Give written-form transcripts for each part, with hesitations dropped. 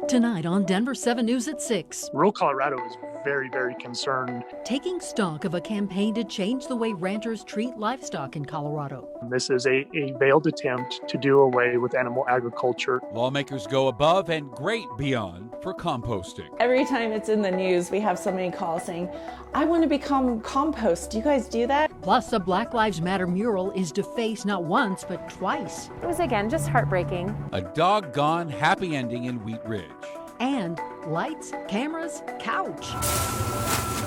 Tonight on Denver7 News at 6. Rural Colorado is very, very concerned. Taking stock of a campaign to change the way ranchers treat livestock in Colorado. This is a veiled attempt to do away with animal agriculture. Lawmakers go above and great beyond for composting. Every time it's in the news, we have somebody call saying, I want to become compost. Do you guys do that? Plus, a Black Lives Matter mural is defaced not once, but twice. It was, again, just heartbreaking. A doggone happy ending in Wheat Ridge. And lights, cameras, couch.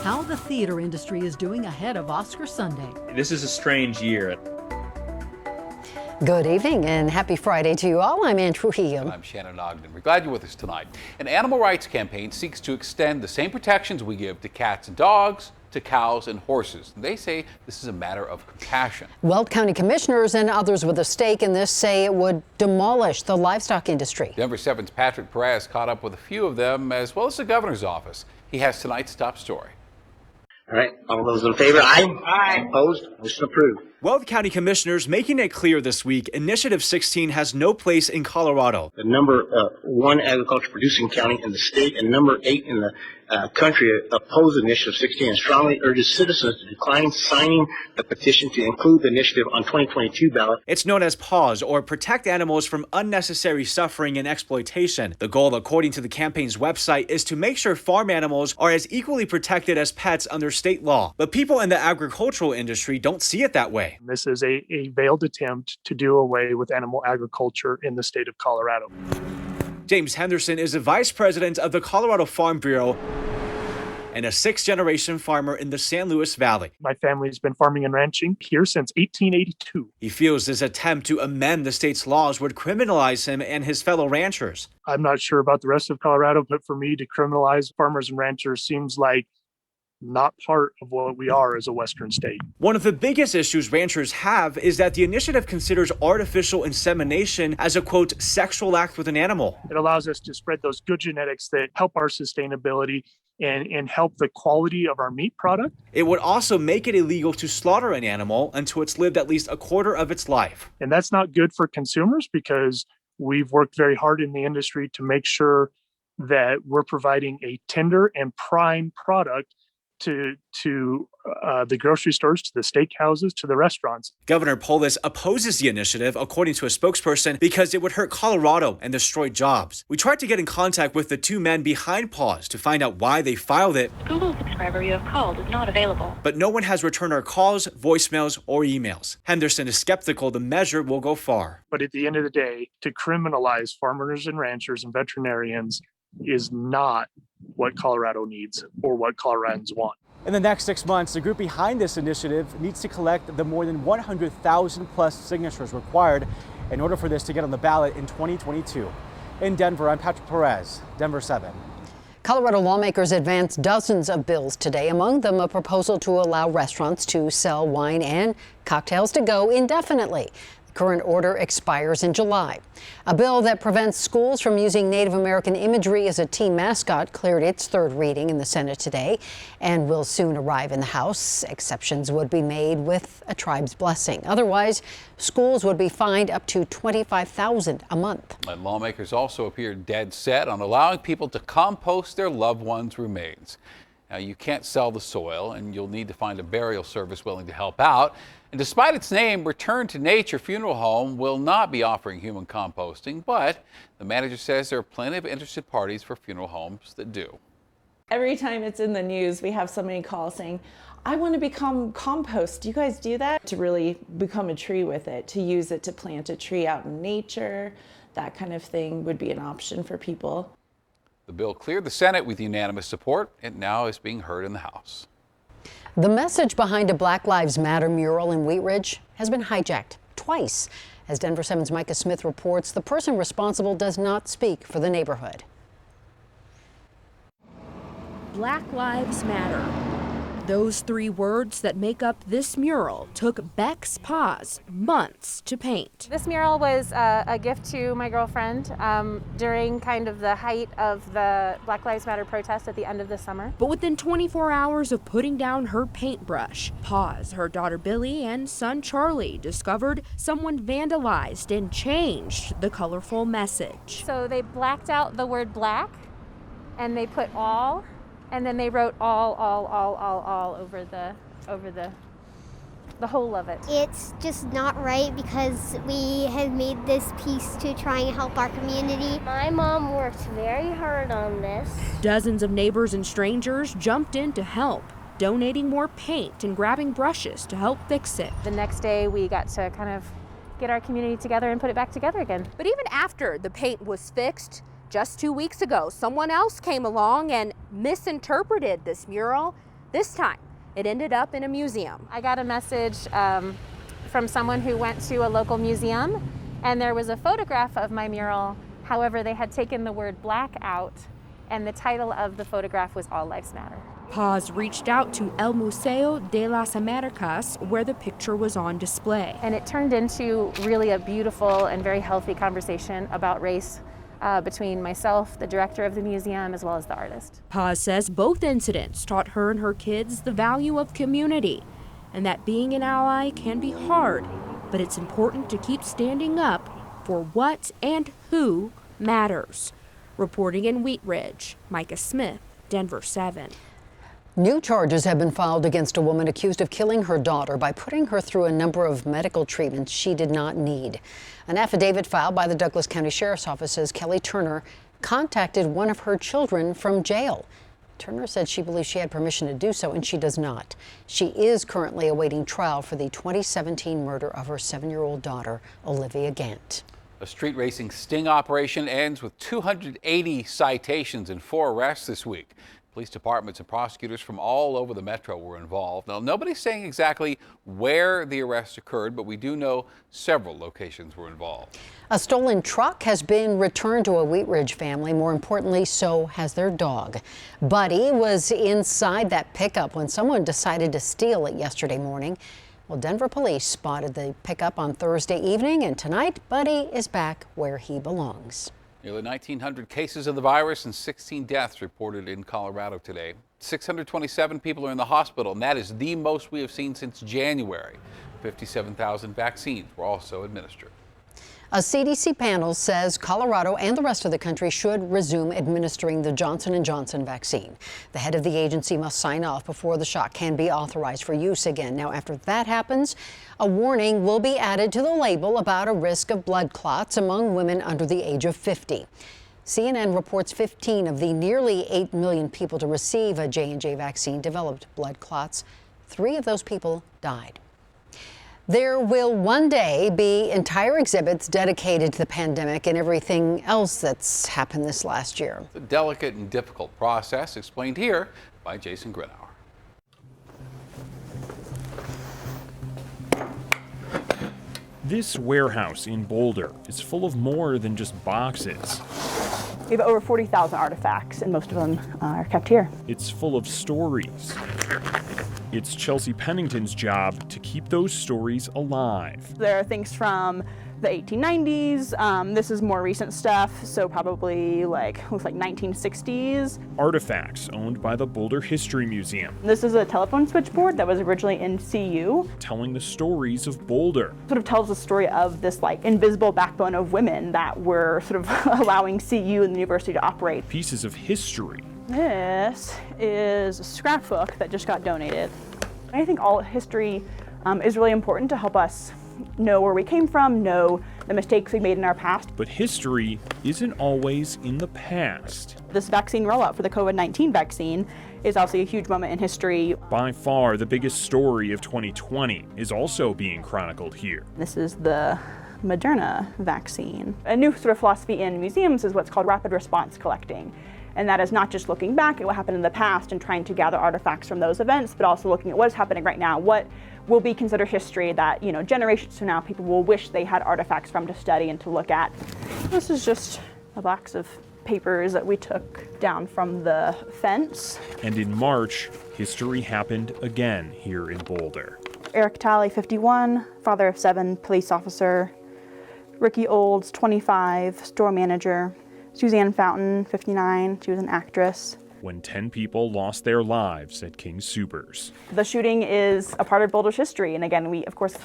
How the theater industry is doing ahead of Oscar Sunday. This is a strange year. Good evening and happy Friday to you all. I'm Ann Trujillo. And I'm Shannon Ogden. We're glad you're with us tonight. An animal rights campaign seeks to extend the same protections we give to cats and dogs to cows and horses. They say this is a matter of compassion. Weld County commissioners and others with a stake in this say it would demolish the livestock industry. Denver7's Patrick Perez caught up with a few of them, as well as the governor's office. He has tonight's top story. All right, all those in favor, aye. Aye. Opposed, motion approved. Weld County commissioners making it clear this week, Initiative 16 has no place in Colorado. The number one agriculture producing county in the state and number 8 in the country oppose Initiative 16 and strongly urges citizens to decline signing the petition to include the initiative on 2022 ballot. It's known as PAWS, or Protect Animals from Unnecessary Suffering and Exploitation. The goal, according to the campaign's website, is to make sure farm animals are as equally protected as pets under state law. But people in the agricultural industry don't see it that way. This is a veiled attempt to do away with animal agriculture in the state of Colorado. James Henderson is the vice president of the Colorado Farm Bureau and a 6th-generation farmer in the San Luis Valley. My family's been farming and ranching here since 1882. He feels this attempt to amend the state's laws would criminalize him and his fellow ranchers. I'm not sure about the rest of Colorado, but for me to criminalize farmers and ranchers seems like not part of what we are as a Western state. One of the biggest issues ranchers have is that the initiative considers artificial insemination as a, quote, sexual act with an animal. It allows us to spread those good genetics that help our sustainability and help the quality of our meat product. It would also make it illegal to slaughter an animal until it's lived at least a quarter of its life. And that's not good for consumers because we've worked very hard in the industry to make sure that we're providing a tender and prime product to the grocery stores, to the steakhouses, to the restaurants. Governor Polis opposes the initiative, according to a spokesperson, because it would hurt Colorado and destroy jobs. We tried to get in contact with the two men behind PAWS to find out why they filed it. Google subscriber you have called is not available. But no one has returned our calls, voicemails, or emails. Henderson is skeptical the measure will go far. But at the end of the day, to criminalize farmers and ranchers and veterinarians is not what Colorado needs or what Coloradans want. In the next 6 months, the group behind this initiative needs to collect the more than 100,000 plus signatures required in order for this to get on the ballot in 2022. In Denver, I'm Patrick Perez, Denver7. Colorado lawmakers advanced dozens of bills today, among them a proposal to allow restaurants to sell wine and cocktails to go indefinitely. Current order expires in July. A bill that prevents schools from using Native American imagery as a team mascot cleared its third reading in the Senate today and will soon arrive in the House. Exceptions would be made with a tribe's blessing. Otherwise, schools would be fined up to $25,000 a month. And lawmakers also appear dead set on allowing people to compost their loved ones' remains. Now, you can't sell the soil, and you'll need to find a burial service willing to help out. And despite its name, Return to Nature Funeral Home will not be offering human composting, but the manager says there are plenty of interested parties for funeral homes that do. Every time it's in the news, we have somebody call saying, I want to become compost. Do you guys do that? To really become a tree with it, to use it to plant a tree out in nature, that kind of thing would be an option for people. The bill cleared the Senate with unanimous support. It now is being heard in the House. The message behind a Black Lives Matter mural in Wheat Ridge has been hijacked twice. As Denver7's Micah Smith reports, the person responsible does not speak for the neighborhood. Black Lives Matter. Those 3 words that make up this mural took Beck's Paws months to paint. This mural was a gift to my girlfriend during kind of the height of the Black Lives Matter protest at the end of the summer. But within 24 hours of putting down her paintbrush, Paws, her daughter Billy, and son Charlie discovered someone vandalized and changed the colorful message. So they blacked out the word black, and they put all, and then they wrote all over the whole of it. It's just not right because we have made this piece to try and help our community. My mom worked very hard on this. Dozens of neighbors and strangers jumped in to help, donating more paint and grabbing brushes to help fix it. The next day we got to kind of get our community together and put it back together again. But even after the paint was fixed, just 2 weeks ago, someone else came along and misinterpreted this mural. This time, it ended up in a museum. I got a message from someone who went to a local museum, and there was a photograph of my mural. However, they had taken the word black out, and the title of the photograph was All Lives Matter. Paws reached out to El Museo de las Americas, where the picture was on display. And it turned into really a beautiful and very healthy conversation about race between myself, the director of the museum, as well as the artist. Paws says both incidents taught her and her kids the value of community, and that being an ally can be hard, but it's important to keep standing up for what and who matters. Reporting in Wheat Ridge, Micah Smith, Denver7. New charges have been filed against a woman accused of killing her daughter by putting her through a number of medical treatments she did not need. An affidavit filed by the Douglas County Sheriff's Office says Kelly Turner contacted one of her children from jail. Turner said she believes she had permission to do so, and she does not. She is currently awaiting trial for the 2017 murder of her 7-year-old daughter, Olivia Gant. A street racing sting operation ends with 280 citations and 4 arrests this week. Police departments and prosecutors from all over the metro were involved. Now, nobody's saying exactly where the arrests occurred, but we do know several locations were involved. A stolen truck has been returned to a Wheat Ridge family. More importantly, so has their dog. Buddy was inside that pickup when someone decided to steal it yesterday morning. Well, Denver police spotted the pickup on Thursday evening, and tonight, Buddy is back where he belongs. Nearly 1,900 cases of the virus and 16 deaths reported in Colorado today. 627 people are in the hospital, and that is the most we have seen since January. 57,000 vaccines were also administered. A CDC panel says Colorado and the rest of the country should resume administering the Johnson & Johnson vaccine. The head of the agency must sign off before the shot can be authorized for use again. Now, after that happens, a warning will be added to the label about a risk of blood clots among women under the age of 50. CNN reports 15 of the nearly 8 million people to receive a J&J vaccine developed blood clots. 3 of those people died. There will one day be entire exhibits dedicated to the pandemic and everything else that's happened this last year. It's a delicate and difficult process, explained here by Jason Grinauer. This warehouse in Boulder is full of more than just boxes. We have over 40,000 artifacts, and most of them are kept here. It's full of stories. It's Chelsea Pennington's job to keep those stories alive. There are things from the 1890s. This is more recent stuff, so probably looks like 1960s. Artifacts owned by the Boulder History Museum. This is a telephone switchboard that was originally in CU. Telling the stories of Boulder. Sort of tells the story of this invisible backbone of women that were sort of allowing CU and the university to operate. Pieces of history. This is a scrapbook that just got donated. I think all history is really important to help us know where we came from, know the mistakes we made in our past. But history isn't always in the past. This vaccine rollout for the COVID-19 vaccine is obviously a huge moment in history. By far, the biggest story of 2020 is also being chronicled here. This is the Moderna vaccine. A new sort of philosophy in museums is what's called rapid response collecting. And that is not just looking back at what happened in the past and trying to gather artifacts from those events, but also looking at what is happening right now. What will be considered history that, generations from now, people will wish they had artifacts from to study and to look at. This is just a box of papers that we took down from the fence. And in March, history happened again here in Boulder. Eric Talley, 51, father of 7, police officer. Ricky Olds, 25, store manager. Suzanne Fountain, 59, she was an actress. When 10 people lost their lives at King Soopers. The shooting is a part of Boulder's history, and again, we of course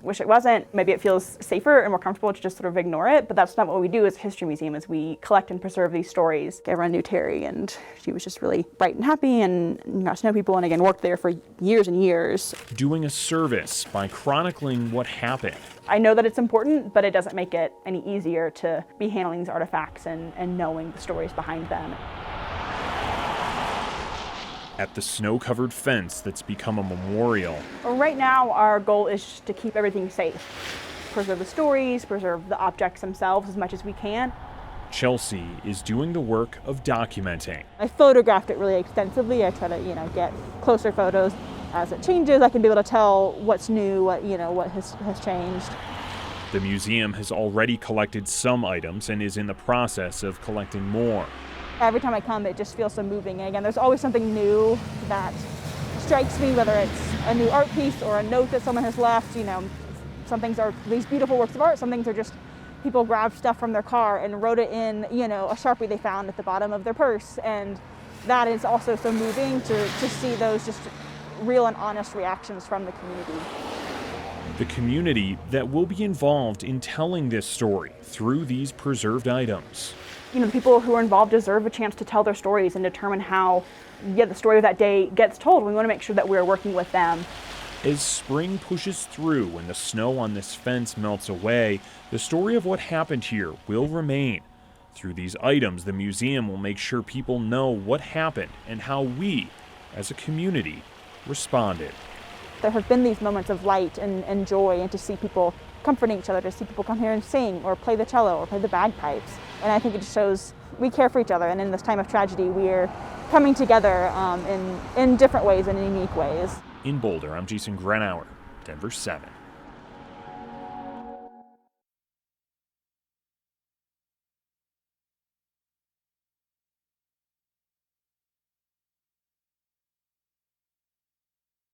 wish it wasn't. Maybe it feels safer and more comfortable to just sort of ignore it, but that's not what we do as a history museum, is we collect and preserve these stories. Everyone knew Terry, and she was just really bright and happy and got to know people, and again, worked there for years and years. Doing a service by chronicling what happened. I know that it's important, but it doesn't make it any easier to be handling these artifacts and knowing the stories behind them. At the snow-covered fence that's become a memorial. Right now, our goal is just to keep everything safe. Preserve the stories, preserve the objects themselves as much as we can. Chelsea is doing the work of documenting. I photographed it really extensively. I try to, get closer photos. As it changes, I can be able to tell what's new, what has changed. The museum has already collected some items and is in the process of collecting more. Every time I come, it just feels so moving. And again, there's always something new that strikes me, whether it's a new art piece or a note that someone has left. Some things are these beautiful works of art, some things are just people grabbed stuff from their car and wrote it in, a Sharpie they found at the bottom of their purse. And that is also so moving to see those just real and honest reactions from the community. The community that will be involved in telling this story through these preserved items. The people who are involved deserve a chance to tell their stories and determine how, the story of that day gets told. We want to make sure that we're working with them. As spring pushes through and the snow on this fence melts away, the story of what happened here will remain. Through these items, the museum will make sure people know what happened and how we, as a community, responded. There have been these moments of light and joy, and to see people comforting each other, to see people come here and sing or play the cello or play the bagpipes. And I think it just shows we care for each other, and in this time of tragedy, we're coming together in different ways and in unique ways. In Boulder, I'm Jason Grenauer, Denver7.